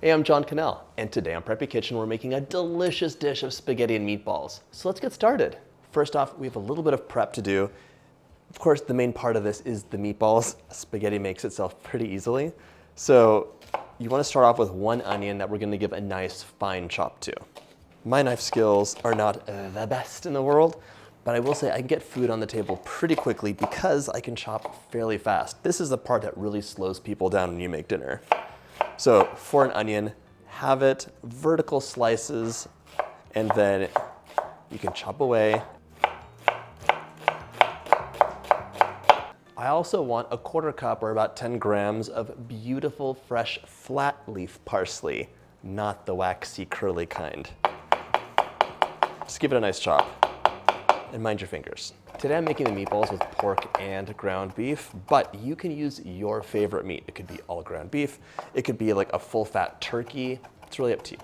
Hey, I'm John Cannell, and today on Preppy Kitchen we're making a delicious dish of spaghetti and meatballs. So let's get started. First off, we have a little bit of prep to do. Of course, the main part of this is the meatballs. Spaghetti makes itself pretty easily. So you want to start off with one onion that we're going to give a nice fine chop to. My knife skills are not the best in the world, but I will say I can get food on the table pretty quickly because I can chop fairly fast. This is the part that really slows people down when you make dinner. So for an onion, have it vertical slices, and then you can chop away. I also want a 1/4 cup or about 10 grams of beautiful fresh flat leaf parsley, not the waxy curly kind. Just give it a nice chop, and mind your fingers. Today I'm making the meatballs with pork and ground beef, but you can use your favorite meat. It could be all ground beef, it could be like a full fat turkey, it's really up to you.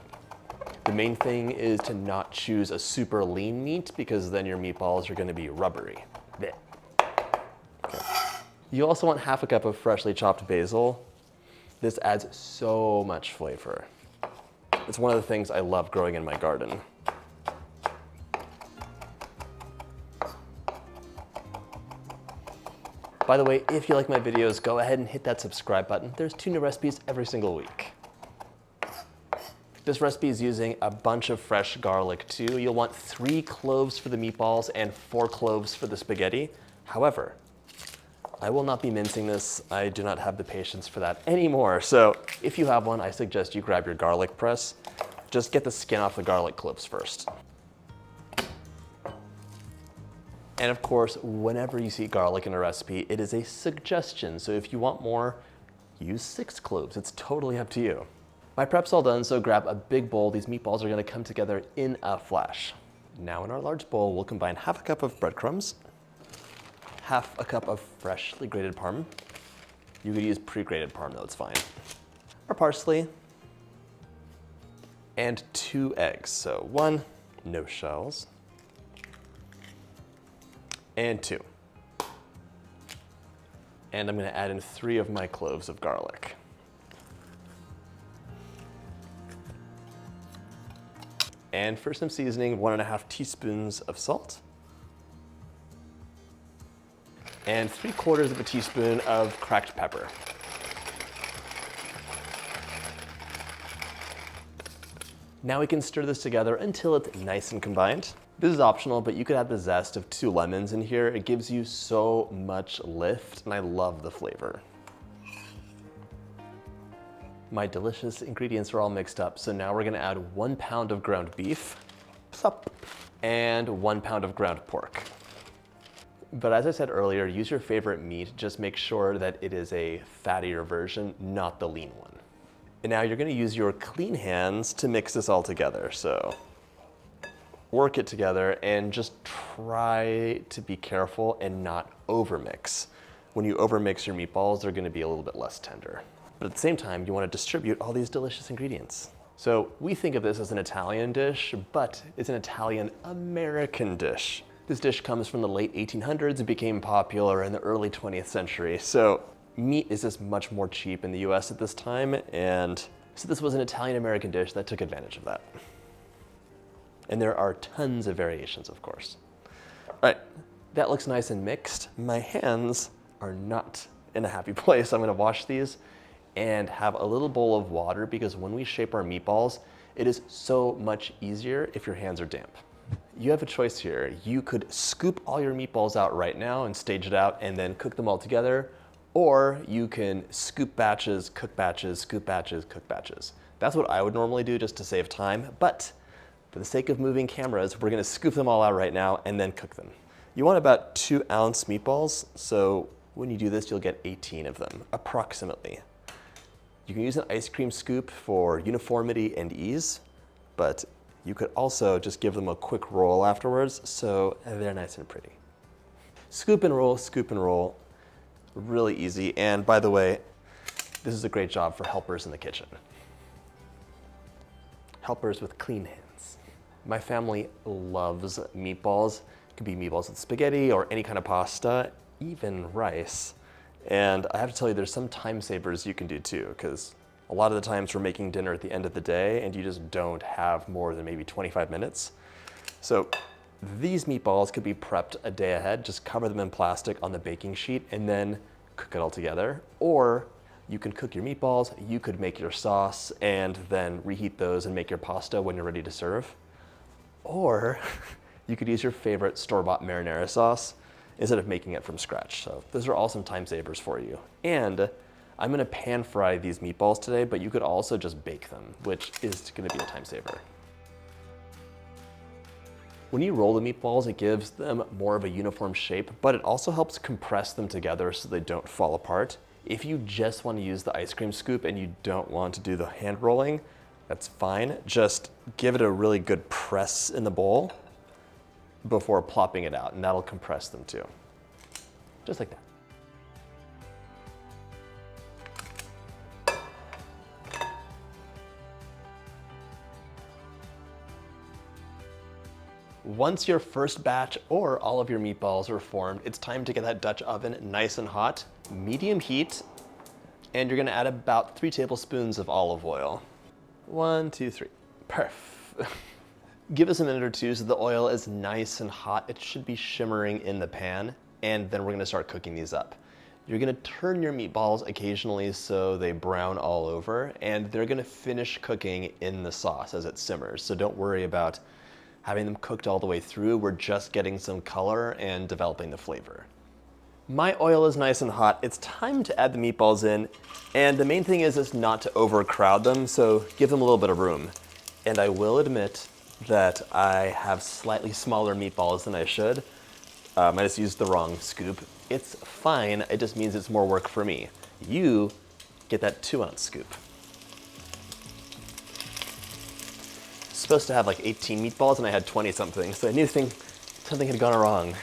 The main thing is to not choose a super lean meat because then your meatballs are gonna be rubbery. Blech. Okay. You also want 1/2 cup of freshly chopped basil. This adds so much flavor. It's one of the things I love growing in my garden. By the way, if you like my videos, go ahead and hit that subscribe button. There's 2 new recipes every single week. This recipe is using a bunch of fresh garlic too. You'll want 3 cloves for the meatballs and 4 cloves for the spaghetti. However, I will not be mincing this. I do not have the patience for that anymore. So if you have one, I suggest you grab your garlic press. Just get the skin off the garlic cloves first. And of course, whenever you see garlic in a recipe, it is a suggestion. So if you want more, use 6 cloves. It's totally up to you. My prep's all done, so grab a big bowl. These meatballs are gonna come together in a flash. Now in our large bowl, we'll combine 1/2 cup of breadcrumbs, 1/2 cup of freshly grated parm. You could use pre-grated parm though, it's fine. Our parsley, and 2 eggs. So 1, no shells, and 2. And I'm gonna add in 3 of my cloves of garlic. And for some seasoning, 1.5 teaspoons of salt. And 3/4 of a teaspoon of cracked pepper. Now we can stir this together until it's nice and combined. This is optional, but you could add the zest of 2 lemons in here. It gives you so much lift, and I love the flavor. My delicious ingredients are all mixed up, so now we're gonna add 1 pound of ground beef, and 1 pound of ground pork. But as I said earlier, use your favorite meat, just make sure that it is a fattier version, not the lean one. And now you're gonna use your clean hands to mix this all together, so work it together and just try to be careful and not overmix. When you overmix your meatballs, they're gonna be a little bit less tender. But at the same time, you wanna distribute all these delicious ingredients. So we think of this as an Italian dish, but it's an Italian-American dish. This dish comes from the late 1800s and became popular in the early 20th century. So meat is just much more cheap in the US at this time, and so this was an Italian-American dish that took advantage of that. And there are tons of variations, of course. All right, that looks nice and mixed. My hands are not in a happy place. I'm gonna wash these and have a little bowl of water because when we shape our meatballs, it is so much easier if your hands are damp. You have a choice here. You could scoop all your meatballs out right now and stage it out and then cook them all together, or you can scoop batches, cook batches, scoop batches, cook batches. That's what I would normally do just to save time, but for the sake of moving cameras, we're gonna scoop them all out right now and then cook them. You want about 2-ounce meatballs, so when you do this, you'll get 18 of them, approximately. You can use an ice cream scoop for uniformity and ease, but you could also just give them a quick roll afterwards, so they're nice and pretty. Scoop and roll, really easy. And by the way, this is a great job for helpers in the kitchen. Helpers with clean hands. My family loves meatballs. It could be meatballs with spaghetti or any kind of pasta, even rice. And I have to tell you, there's some time savers you can do too, because A lot of the times we're making dinner at the end of the day and you just don't have more than maybe 25 minutes. So these meatballs could be prepped a day ahead. Just cover them in plastic on the baking sheet and then cook it all together. Or you can cook your meatballs, you could make your sauce and then reheat those and make your pasta when you're ready to serve. Or you could use your favorite store-bought marinara sauce instead of making it from scratch. So those are all some time savers for you. And I'm gonna pan fry these meatballs today, but you could also just bake them, which is gonna be a time saver. When you roll the meatballs, it gives them more of a uniform shape, but it also helps compress them together so they don't fall apart. If you just wanna use the ice cream scoop and you don't want to do the hand rolling, that's fine. Just give it a really good press in the bowl before plopping it out, and that'll compress them too. Just like that. Once your first batch or all of your meatballs are formed, it's time to get that Dutch oven nice and hot, medium heat, and you're gonna add about 3 tablespoons of olive oil. 1, 2, 3, perfect. Give us a minute or two so the oil is nice and hot. It should be shimmering in the pan, and then we're gonna start cooking these up. You're gonna turn your meatballs occasionally so they brown all over, and they're gonna finish cooking in the sauce as it simmers. So don't worry about having them cooked all the way through. We're just getting some color and developing the flavor. My oil is nice and hot. It's time to add the meatballs in. And the main thing is not to overcrowd them, so give them a little bit of room. And I will admit that I have slightly smaller meatballs than I should. I just used the wrong scoop. It's fine, it just means it's more work for me. You get that 2-ounce scoop. Supposed to have like 18 meatballs and I had 20 something, so I knew something had gone wrong.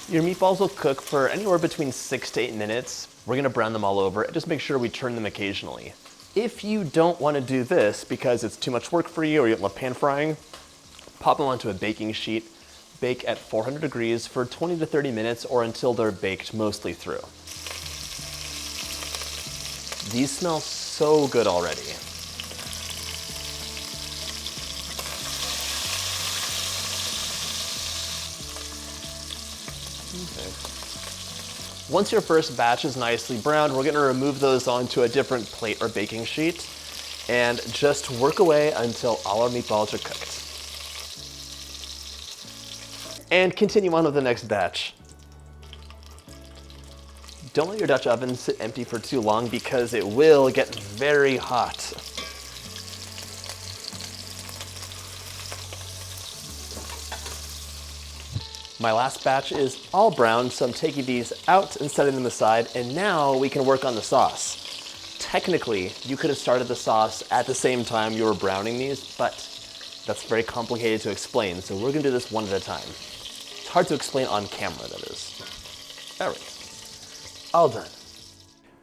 Your meatballs will cook for anywhere between 6 to 8 minutes. We're gonna brown them all over. Just make sure we turn them occasionally. If you don't wanna do this because it's too much work for you or you don't love pan frying, pop them onto a baking sheet, bake at 400 degrees for 20 to 30 minutes or until they're baked mostly through. These smell so good already. Okay. Once your first batch is nicely browned, we're gonna remove those onto a different plate or baking sheet and just work away until all our meatballs are cooked. And continue on with the next batch. Don't let your Dutch oven sit empty for too long because it will get very hot. My last batch is all browned, so I'm taking these out and setting them aside, and now we can work on the sauce. Technically, you could have started the sauce at the same time you were browning these, but that's very complicated to explain, so we're gonna do this one at a time. It's hard to explain on camera, that is. All right, all done.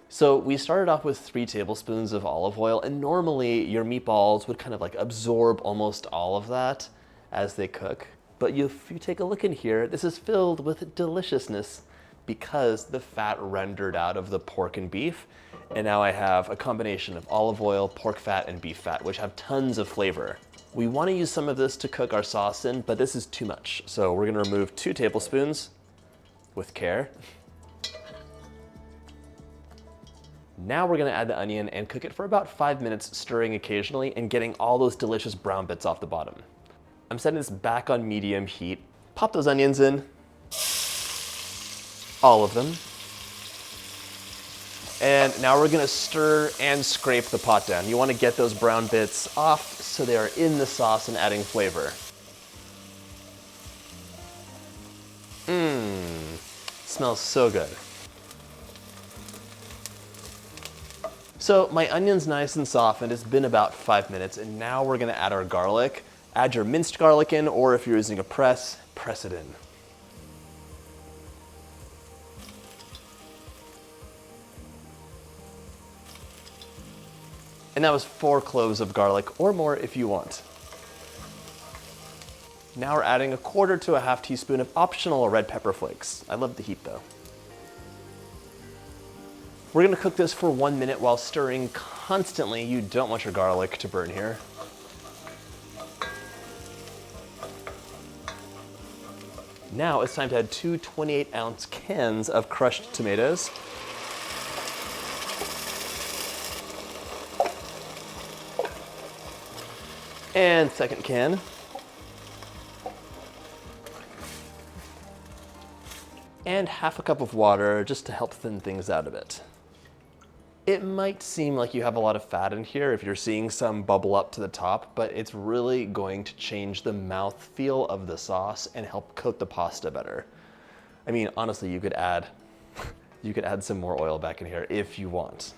So we started off with 3 tablespoons of olive oil, and normally your meatballs would kind of like absorb almost all of that as they cook. But if you take a look in here, this is filled with deliciousness because the fat rendered out of the pork and beef. And now I have a combination of olive oil, pork fat, and beef fat, which have tons of flavor. We want to use some of this to cook our sauce in, but this is too much. So we're gonna remove 2 tablespoons with care. Now we're gonna add the onion and cook it for about 5 minutes, stirring occasionally and getting all those delicious brown bits off the bottom. I'm setting this back on medium heat. Pop those onions in, all of them. And now we're gonna stir and scrape the pot down. You wanna get those brown bits off so they are in the sauce and adding flavor. Smells so good. So my onion's nice and softened. It's been about 5 minutes, and now we're gonna add our garlic. Add your minced garlic in, or if you're using a press it in. And that was 4 cloves of garlic, or more if you want. Now we're adding 1/4 to 1/2 teaspoon of optional red pepper flakes. I love the heat though. We're gonna cook this for 1 minute while stirring constantly. You don't want your garlic to burn here. Now it's time to add 2 28-ounce cans of crushed tomatoes. And second can. And half a cup of water just to help thin things out a bit. It might seem like you have a lot of fat in here if you're seeing some bubble up to the top, but it's really going to change the mouthfeel of the sauce and help coat the pasta better. I mean, honestly, you could add some more oil back in here if you want.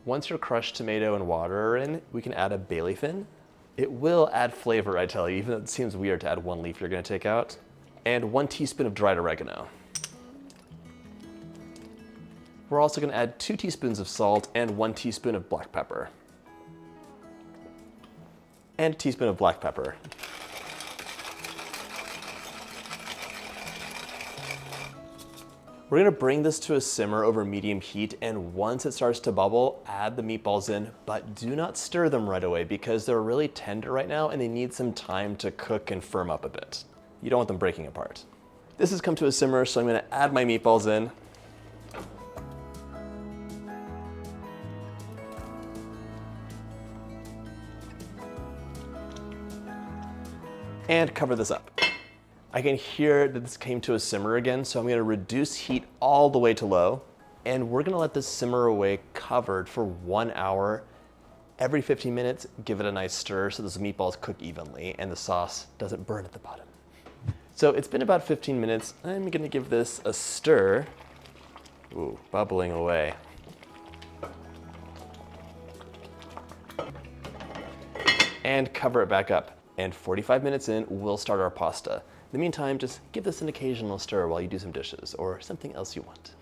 Once your crushed tomato and water are in, we can add a bay leaf in. It will add flavor, I tell you, even though it seems weird to add 1 leaf you're gonna take out. And 1 teaspoon of dried oregano. We're also gonna add 2 teaspoons of salt and 1 teaspoon of black pepper. And a teaspoon of black pepper. We're gonna bring this to a simmer over medium heat, and once it starts to bubble, add the meatballs in, but do not stir them right away because they're really tender right now and they need some time to cook and firm up a bit. You don't want them breaking apart. This has come to a simmer, so I'm gonna add my meatballs in. And cover this up. I can hear that this came to a simmer again, so I'm gonna reduce heat all the way to low, and we're gonna let this simmer away covered for 1 hour. Every 15 minutes, give it a nice stir so those meatballs cook evenly and the sauce doesn't burn at the bottom. So it's been about 15 minutes. I'm gonna give this a stir. Ooh, bubbling away. And cover it back up. And 45 minutes in, we'll start our pasta. In the meantime, just give this an occasional stir while you do some dishes or something else you want.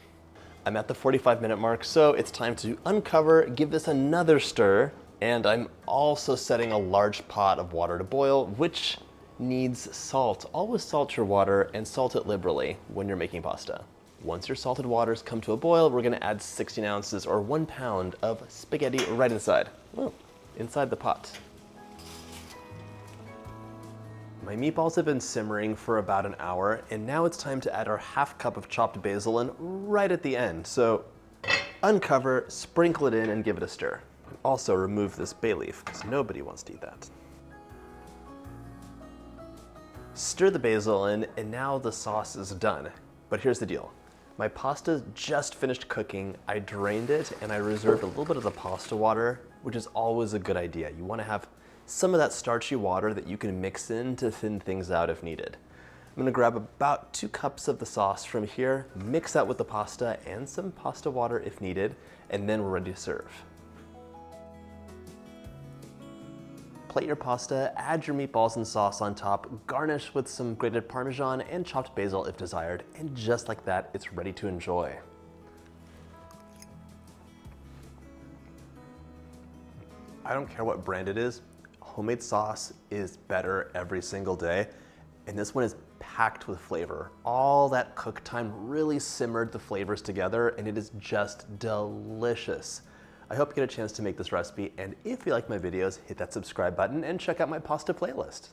I'm at the 45-minute mark, so it's time to uncover, give this another stir, and I'm also setting a large pot of water to boil, which needs salt. Always salt your water and salt it liberally when you're making pasta. Once your salted waters come to a boil, we're gonna add 16 ounces or 1 pound of spaghetti right inside. Oh, inside the pot. My meatballs have been simmering for about an hour, and now it's time to add our half cup of chopped basil in right at the end. So uncover, sprinkle it in, and give it a stir. Also remove this bay leaf, because nobody wants to eat that. Stir the basil in, and now the sauce is done. But here's the deal. My pasta just finished cooking. I drained it, and I reserved a little bit of the pasta water, which is always a good idea. You want to have some of that starchy water that you can mix in to thin things out if needed. I'm gonna grab about 2 cups of the sauce from here, mix that with the pasta and some pasta water if needed, and then we're ready to serve. Plate your pasta, add your meatballs and sauce on top, garnish with some grated Parmesan and chopped basil if desired, and just like that, it's ready to enjoy. I don't care what brand it is, homemade sauce is better every single day, and this one is packed with flavor. All that cook time really simmered the flavors together, and it is just delicious. I hope you get a chance to make this recipe, and if you like my videos, hit that subscribe button and check out my pasta playlist.